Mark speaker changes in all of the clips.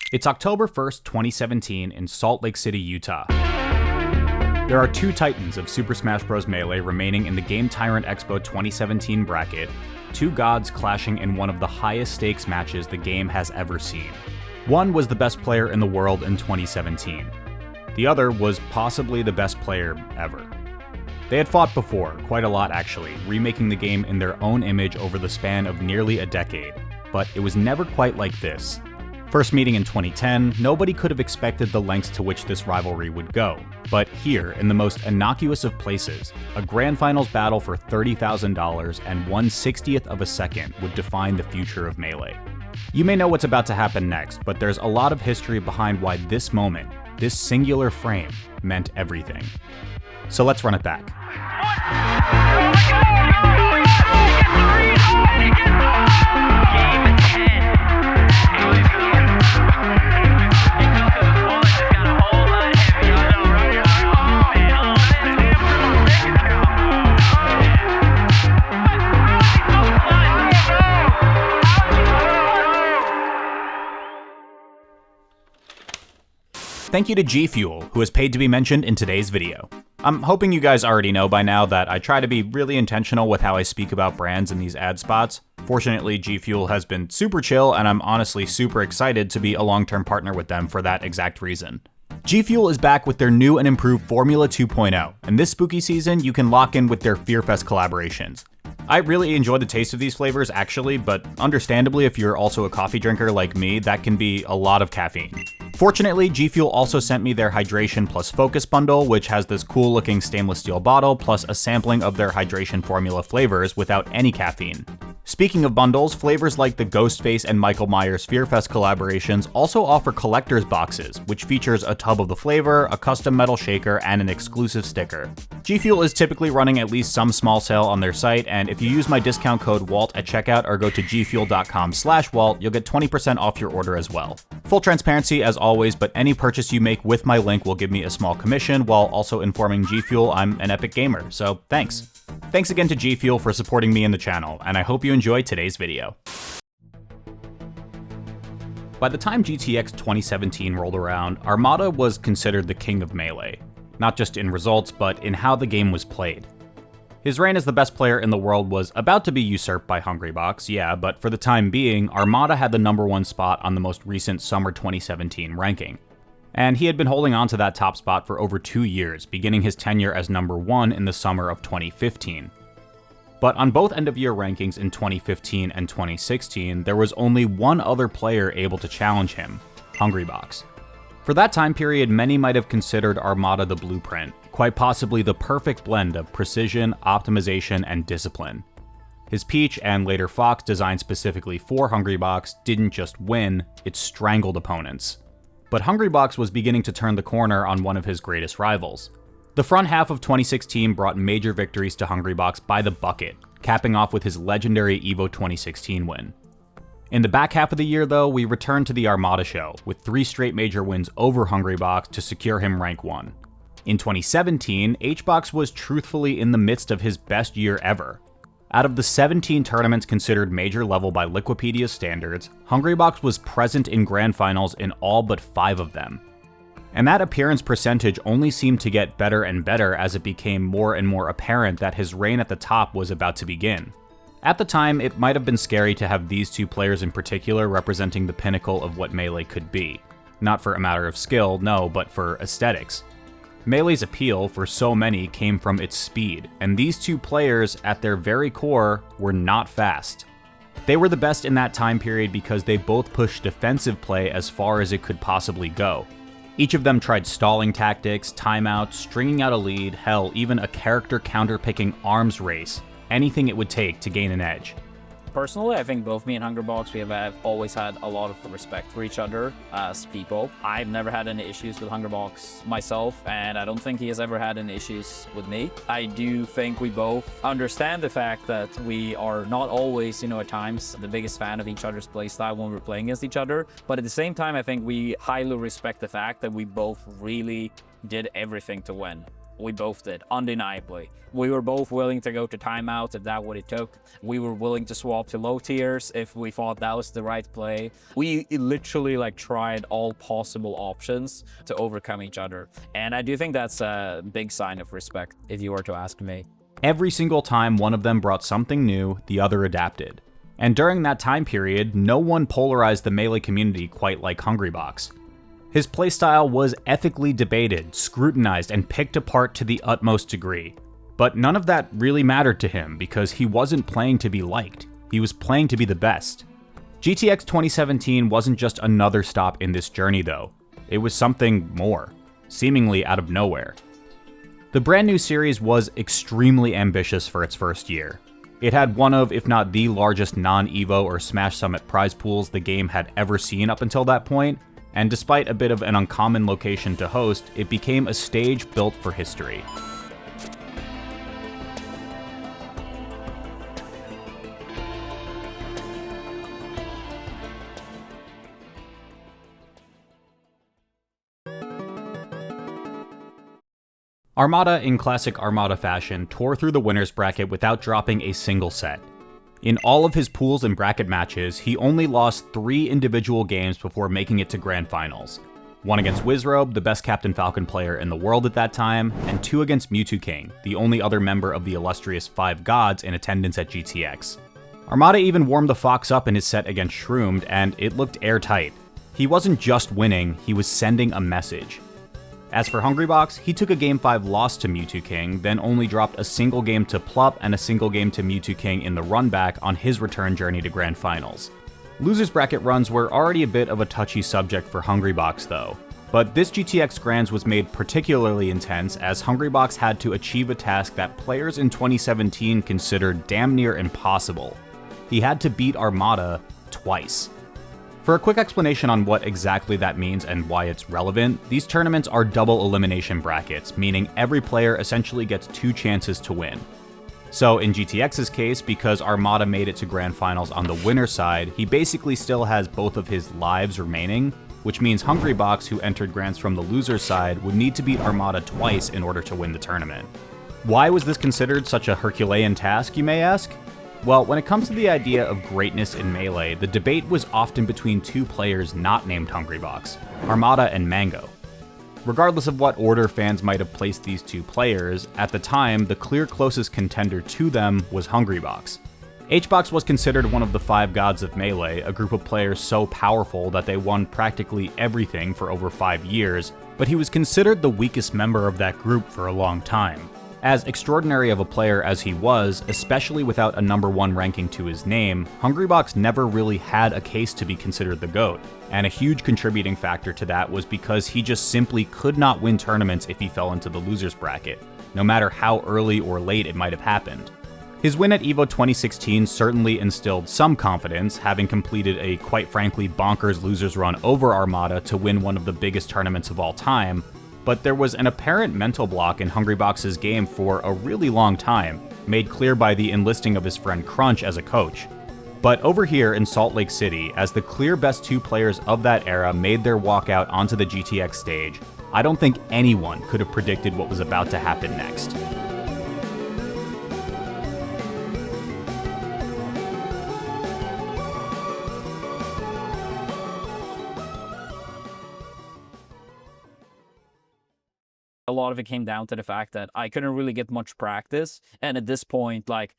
Speaker 1: It's October 1st, 2017 in Salt Lake City, Utah. There are two titans of Super Smash Bros. Melee remaining in the Game Tyrant Expo 2017 bracket, two gods clashing in one of the highest stakes matches the game has ever seen. One was the best player in the world in 2017. The other was possibly the best player ever. They had fought before, quite a lot actually, remaking the game in their own image over the span of nearly a decade, but it was never quite like this. First meeting in 2010, nobody could have expected the lengths to which this rivalry would go. But here, in the most innocuous of places, a grand finals battle for $30,000 and 1/60th of a second would define the future of Melee. You may know what's about to happen next, but there's a lot of history behind why this moment, this singular frame, meant everything. So let's run it back. Thank you to G Fuel, who is paid to be mentioned in today's video. I'm hoping you guys already know by now that I try to be really intentional with how I speak about brands in these ad spots. Fortunately, G Fuel has been super chill, and I'm honestly super excited to be a long-term partner with them for that exact reason. G Fuel is back with their new and improved Formula 2.0, and this spooky season you can lock in with their FearFest collaborations. I really enjoy the taste of these flavors actually, but understandably if you're also a coffee drinker like me, that can be a lot of caffeine. Fortunately, G Fuel also sent me their Hydration Plus Focus bundle, which has this cool looking stainless steel bottle plus a sampling of their hydration formula flavors without any caffeine. Speaking of bundles, flavors like the Ghostface and Michael Myers FearFest collaborations also offer collector's boxes, which features a tub of the flavor, a custom metal shaker, and an exclusive sticker. G Fuel is typically running at least some small sale on their site, and if you use my discount code WALT at checkout or go to gfuel.com/WALT, you'll get 20% off your order as well. Full transparency as always, but any purchase you make with my link will give me a small commission while also informing G Fuel I'm an epic gamer, so thanks. Thanks again to G Fuel for supporting me in the channel, and I hope you enjoy today's video. By the time GTX 2017 rolled around, Armada was considered the king of Melee, not just in results, but in how the game was played. His reign as the best player in the world was about to be usurped by Hungrybox, yeah, but for the time being, Armada had the #1 spot on the most recent Summer 2017 ranking. And he had been holding on to that top spot for over 2 years, beginning his tenure as #1 in the summer of 2015. But on both end-of-year rankings in 2015 and 2016, there was only one other player able to challenge him, Hungrybox. For that time period, many might have considered Armada the blueprint, quite possibly the perfect blend of precision, optimization, and discipline. His Peach, and later Fox, designed specifically for Hungrybox, didn't just win, it strangled opponents. But Hungrybox was beginning to turn the corner on one of his greatest rivals. The front half of 2016 brought major victories to Hungrybox by the bucket, capping off with his legendary EVO 2016 win. In the back half of the year though, we returned to the Armada show, with 3 straight major wins over Hungrybox to secure him rank 1. In 2017, HBox was truthfully in the midst of his best year ever. Out of the 17 tournaments considered major level by Liquipedia standards, Hungrybox was present in grand finals in all but 5 of them. And that appearance percentage only seemed to get better and better as it became more and more apparent that his reign at the top was about to begin. At the time, it might have been scary to have these two players in particular representing the pinnacle of what Melee could be. Not for a matter of skill, no, but for aesthetics. Melee's appeal for so many came from its speed, and these two players, at their very core, were not fast. They were the best in that time period because they both pushed defensive play as far as it could possibly go. Each of them tried stalling tactics, timeouts, stringing out a lead, hell, even a character counter-picking arms race, anything it would take to gain an edge.
Speaker 2: Personally, I think both me and Hungrybox, we have always had a lot of respect for each other as people. I've never had any issues with Hungrybox myself, and I don't think he has ever had any issues with me. I do think we both understand the fact that we are not always, at times, the biggest fan of each other's playstyle when we're playing against each other. But at the same time, I think we highly respect the fact that we both really did everything to win. We both did, undeniably. We were both willing to go to timeouts if that what it took. We were willing to swap to low tiers if we thought that was the right play. We literally like tried all possible options to overcome each other. And I do think that's a big sign of respect, if you were to ask me.
Speaker 1: Every single time one of them brought something new, the other adapted. And during that time period, no one polarized the Melee community quite like Hungrybox. His playstyle was ethically debated, scrutinized, and picked apart to the utmost degree. But none of that really mattered to him because he wasn't playing to be liked. He was playing to be the best. GTX 2017 wasn't just another stop in this journey though. It was something more, seemingly out of nowhere. The brand new series was extremely ambitious for its first year. It had one of, if not the largest non-EVO or Smash Summit prize pools the game had ever seen up until that point, and despite a bit of an uncommon location to host, it became a stage built for history. Armada, in classic Armada fashion, tore through the winners bracket without dropping a single set. In all of his pools and bracket matches, he only lost 3 individual games before making it to Grand Finals. 1 against Wizrobe, the best Captain Falcon player in the world at that time, and 2 against Mewtwo King, the only other member of the illustrious 5 gods in attendance at GTX. Armada even warmed the Fox up in his set against Shroomed, and it looked airtight. He wasn't just winning, he was sending a message. As for Hungrybox, he took a Game 5 loss to Mewtwo King, then only dropped a single game to Plup and a single game to Mewtwo King in the run back on his return journey to Grand Finals. Losers bracket runs were already a bit of a touchy subject for Hungrybox though, but this GTX Grands was made particularly intense as Hungrybox had to achieve a task that players in 2017 considered damn near impossible. He had to beat Armada twice. For a quick explanation on what exactly that means and why it's relevant, these tournaments are double elimination brackets, meaning every player essentially gets 2 chances to win. So in GTX's case, because Armada made it to Grand Finals on the winner's side, he basically still has both of his lives remaining, which means Hungrybox, who entered Grands from the loser's side, would need to beat Armada twice in order to win the tournament. Why was this considered such a Herculean task, you may ask? Well, when it comes to the idea of greatness in Melee, the debate was often between 2 players not named Hungrybox, Armada and Mango. Regardless of what order fans might have placed these 2 players, at the time, the clear closest contender to them was Hungrybox. HBox was considered one of the 5 gods of Melee, a group of players so powerful that they won practically everything for over 5 years, but he was considered the weakest member of that group for a long time. As extraordinary of a player as he was, especially without a number 1 ranking to his name, Hungrybox never really had a case to be considered the GOAT, and a huge contributing factor to that was because he just simply could not win tournaments if he fell into the losers bracket, no matter how early or late it might have happened. His win at EVO 2016 certainly instilled some confidence, having completed a quite frankly bonkers losers run over Armada to win one of the biggest tournaments of all time, but there was an apparent mental block in Hungrybox's game for a really long time, made clear by the enlisting of his friend Crunch as a coach. But over here in Salt Lake City, as the clear best 2 players of that era made their walkout onto the GTX stage, I don't think anyone could have predicted what was about to happen next.
Speaker 2: A lot of it came down to the fact that I couldn't really get much practice. And at this point, like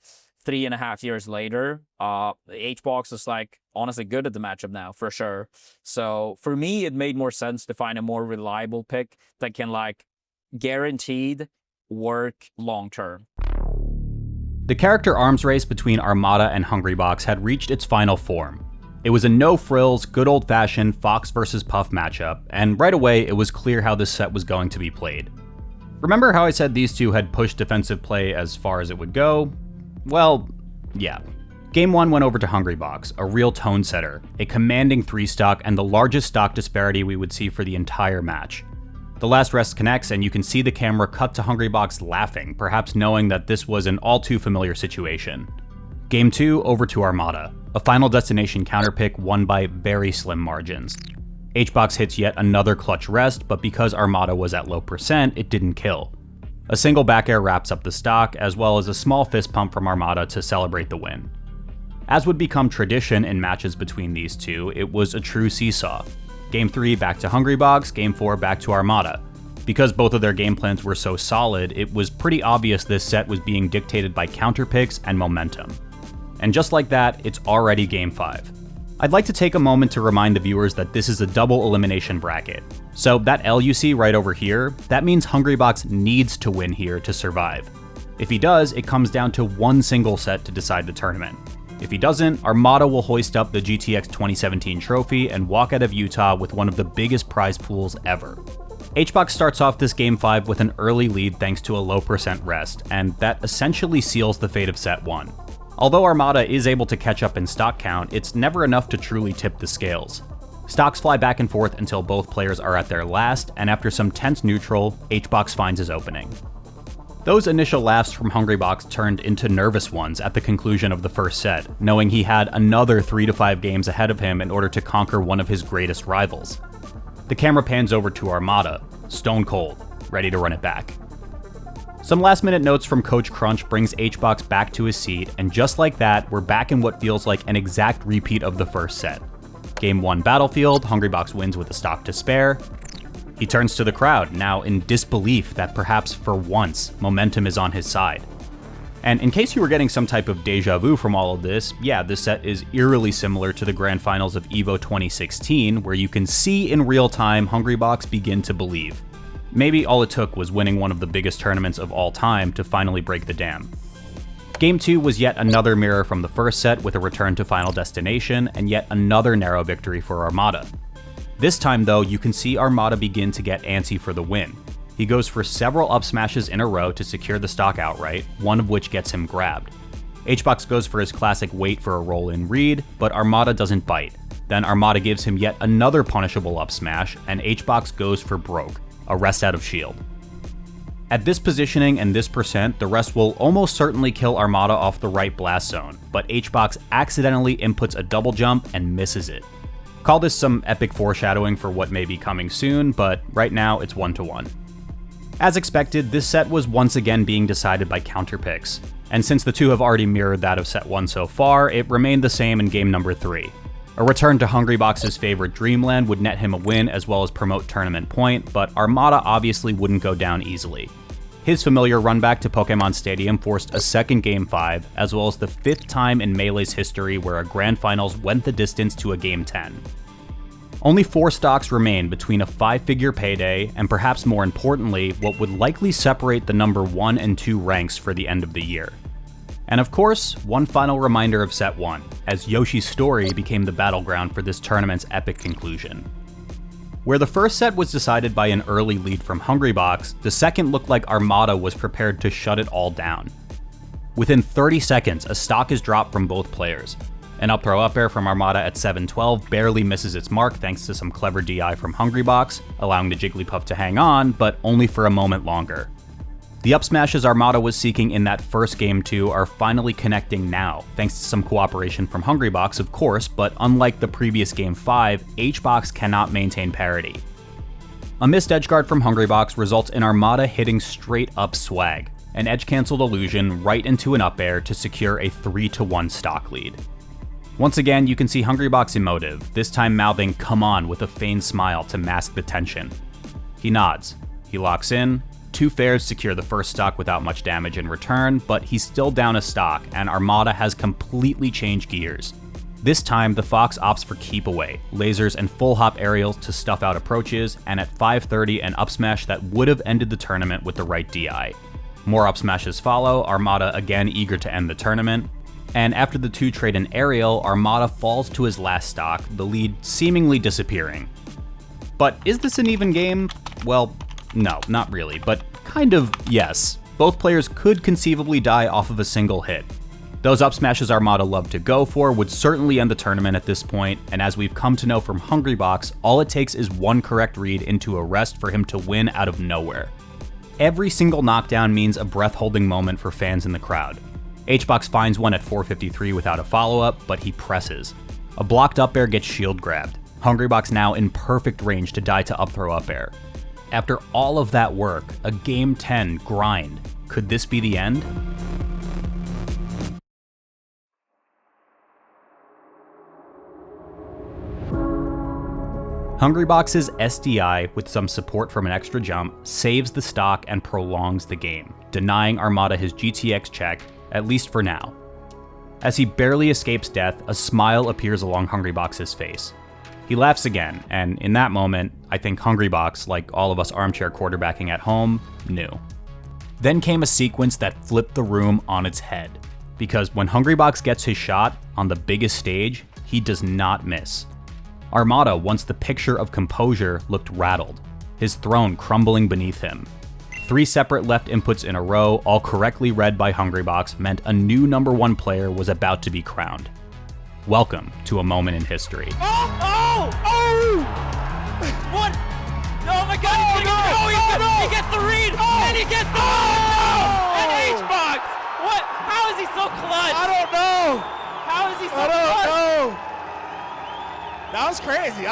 Speaker 2: 3.5 years later, HBox is like honestly good at the matchup now, for sure. So for me, it made more sense to find a more reliable pick that can like guaranteed work long term.
Speaker 1: The character arms race between Armada and Hungrybox had reached its final form. It was a no-frills, good old-fashioned Fox vs. Puff matchup, and right away it was clear how this set was going to be played. Remember how I said these 2 had pushed defensive play as far as it would go? Well, yeah. Game 1 went over to Hungrybox, a real tone setter, a commanding 3-stock, and the largest stock disparity we would see for the entire match. The last rest connects, and you can see the camera cut to Hungrybox laughing, perhaps knowing that this was an all-too-familiar situation. Game 2 over to Armada, a Final Destination counterpick won by very slim margins. HBox hits yet another clutch rest, but because Armada was at low percent, it didn't kill. A single back air wraps up the stock, as well as a small fist pump from Armada to celebrate the win. As would become tradition in matches between these two, it was a true seesaw. Game 3 back to Hungrybox, Game 4 back to Armada. Because both of their game plans were so solid, it was pretty obvious this set was being dictated by counter picks and momentum. And just like that, it's already Game 5. I'd like to take a moment to remind the viewers that this is a double elimination bracket. So that L you see right over here, that means Hungrybox needs to win here to survive. If he does, it comes down to one single set to decide the tournament. If he doesn't, Armada will hoist up the GTX 2017 trophy and walk out of Utah with one of the biggest prize pools ever. HBox starts off this Game 5 with an early lead thanks to a low percent rest, and that essentially seals the fate of Set 1. Although Armada is able to catch up in stock count, it's never enough to truly tip the scales. Stocks fly back and forth until both players are at their last, and after some tense neutral, HBox finds his opening. Those initial laughs from Hungrybox turned into nervous ones at the conclusion of the first set, knowing he had another 3 to 5 games ahead of him in order to conquer one of his greatest rivals. The camera pans over to Armada, stone cold, ready to run it back. Some last minute notes from Coach Crunch brings HBox back to his seat, and just like that, we're back in what feels like an exact repeat of the first set. Game 1 Battlefield, Hungrybox wins with a stock to spare. He turns to the crowd, now in disbelief that perhaps for once, momentum is on his side. And in case you were getting some type of deja vu from all of this, yeah, this set is eerily similar to the grand finals of EVO 2016, where you can see in real time Hungrybox begin to believe. Maybe all it took was winning one of the biggest tournaments of all time to finally break the dam. Game 2 was yet another mirror from the first set with a return to Final Destination, and yet another narrow victory for Armada. This time though, you can see Armada begin to get antsy for the win. He goes for several up smashes in a row to secure the stock outright, one of which gets him grabbed. HBox goes for his classic wait for a roll-in read, but Armada doesn't bite. Then Armada gives him yet another punishable up smash, and HBox goes for broke, a rest out of shield. At this positioning and this percent, the rest will almost certainly kill Armada off the right blast zone, but HBox accidentally inputs a double jump and misses it. Call this some epic foreshadowing for what may be coming soon, but right now it's 1-1. As expected, this set was once again being decided by counter picks, and since the two have already mirrored that of set 1 so far, it remained the same in game number 3. A return to Hungrybox's favorite Dreamland would net him a win as well as promote tournament point, but Armada obviously wouldn't go down easily. His familiar run back to Pokemon Stadium forced a second Game 5, as well as the 5th time in Melee's history where a Grand Finals went the distance to a Game 10. Only 4 stocks remain between a 5-figure payday and perhaps more importantly, what would likely separate the number 1 and 2 ranks for the end of the year. And of course, one final reminder of Set 1, as Yoshi's story became the battleground for this tournament's epic conclusion. Where the first set was decided by an early lead from Hungrybox, the second looked like Armada was prepared to shut it all down. Within 30 seconds, a stock is dropped from both players. An up throw up air from Armada at 7-12 barely misses its mark thanks to some clever DI from Hungrybox, allowing the Jigglypuff to hang on, but only for a moment longer. The up smashes Armada was seeking in that first Game 2 are finally connecting now, thanks to some cooperation from Hungrybox of course, but unlike the previous Game 5, HBox cannot maintain parity. A missed edge guard from Hungrybox results in Armada hitting straight up swag, an edge cancelled illusion right into an up air to secure a 3-1 stock lead. Once again, you can see Hungrybox emotive, this time mouthing "come on" with a feigned smile to mask the tension. He nods, he locks in, 2 fairs secure the first stock without much damage in return, but he's still down a stock, and Armada has completely changed gears. This time, the Fox opts for keep away, lasers and full hop aerials to stuff out approaches, and at 5:30 an up smash that would have ended the tournament with the right DI. More up smashes follow, Armada again eager to end the tournament, and after the 2 trade an aerial, Armada falls to his last stock, the lead seemingly disappearing. But is this an even game? Well, no, not really, but kind of yes. Both players could conceivably die off of a single hit. Those up smashes Armada love to go for would certainly end the tournament at this point, and as we've come to know from Hungrybox, all it takes is one correct read into a rest for him to win out of nowhere. Every single knockdown means a breath-holding moment for fans in the crowd. HBox finds one at 4:53 without a follow-up, but he presses. A blocked up air gets shield grabbed. Hungrybox now in perfect range to die to up throw up air. After all of that work, a Game 10 grind, could this be the end? Hungrybox's SDI, with some support from an extra jump, saves the stock and prolongs the game, denying Armada his GTX check, at least for now. As he barely escapes death, a smile appears along Hungrybox's face. He laughs again, and in that moment, I think Hungrybox, like all of us armchair quarterbacking at home, knew. Then came a sequence that flipped the room on its head, because when Hungrybox gets his shot on the biggest stage, he does not miss. Armada, once the picture of composure, looked rattled, his throne crumbling beneath him. 3 separate left inputs in a row, all correctly read by Hungrybox, meant a new #1 player was about to be crowned. Welcome to a moment in history.
Speaker 3: Oh! What? Oh my god, he gets the read! And he gets the And H-Box! What? How is he so clutch?
Speaker 4: I don't know!
Speaker 3: How is he so
Speaker 4: I don't
Speaker 3: clutch?
Speaker 4: know! That was crazy.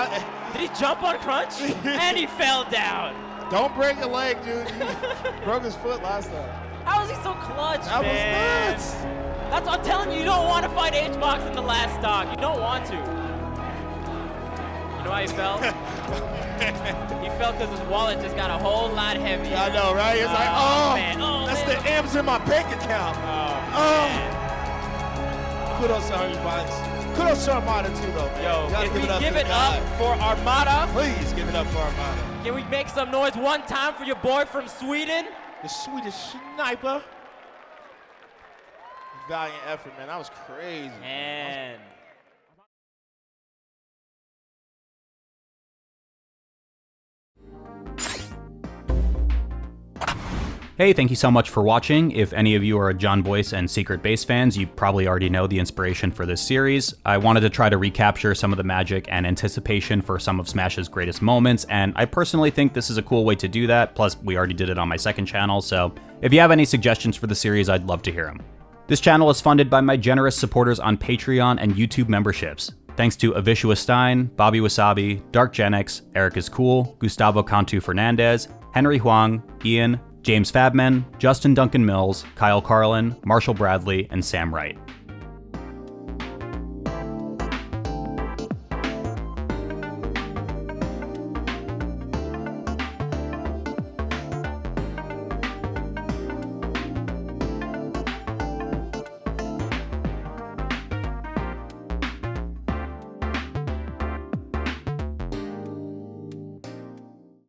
Speaker 3: Did he jump on crunch? And he fell down.
Speaker 4: Don't break a leg, dude. He broke his foot last time.
Speaker 3: How is he so clutch,
Speaker 4: That
Speaker 3: man?
Speaker 4: was nuts.
Speaker 3: That's what I'm telling you, you don't want to fight H-Box in the last stock. You don't want to. You know why he fell? He fell because his wallet just got a whole lot heavier.
Speaker 4: I know, right? It's like,
Speaker 3: man.
Speaker 4: That's the M's in my bank account.
Speaker 3: Man.
Speaker 4: Kudos to Hungrybox. Kudos to Armada too, though, man.
Speaker 3: Yo,
Speaker 4: Gotta
Speaker 3: can we
Speaker 4: to
Speaker 3: give
Speaker 4: the
Speaker 3: it
Speaker 4: guy.
Speaker 3: up for Armada?
Speaker 4: Please give it up for Armada.
Speaker 3: Can we make some noise one time for your boy from Sweden?
Speaker 4: The Swedish sniper. Valiant effort, man. That was crazy.
Speaker 3: Man.
Speaker 1: Hey, thank you so much for watching. If any of you are John Boyce and Secret Base fans, you probably already know the inspiration for this series. I wanted to try to recapture some of the magic and anticipation for some of Smash's greatest moments, and I personally think this is a cool way to do that, plus we already did it on my second channel, so if you have any suggestions for the series, I'd love to hear them. This channel is funded by my generous supporters on Patreon and YouTube memberships. Thanks to Avishua Stein, Bobby Wasabi, Dark Genix, Eric is Cool, Gustavo Cantu Fernandez, Henry Huang, Ian, James Fabman, Justin Duncan Mills, Kyle Carlin, Marshall Bradley, and Sam Wright.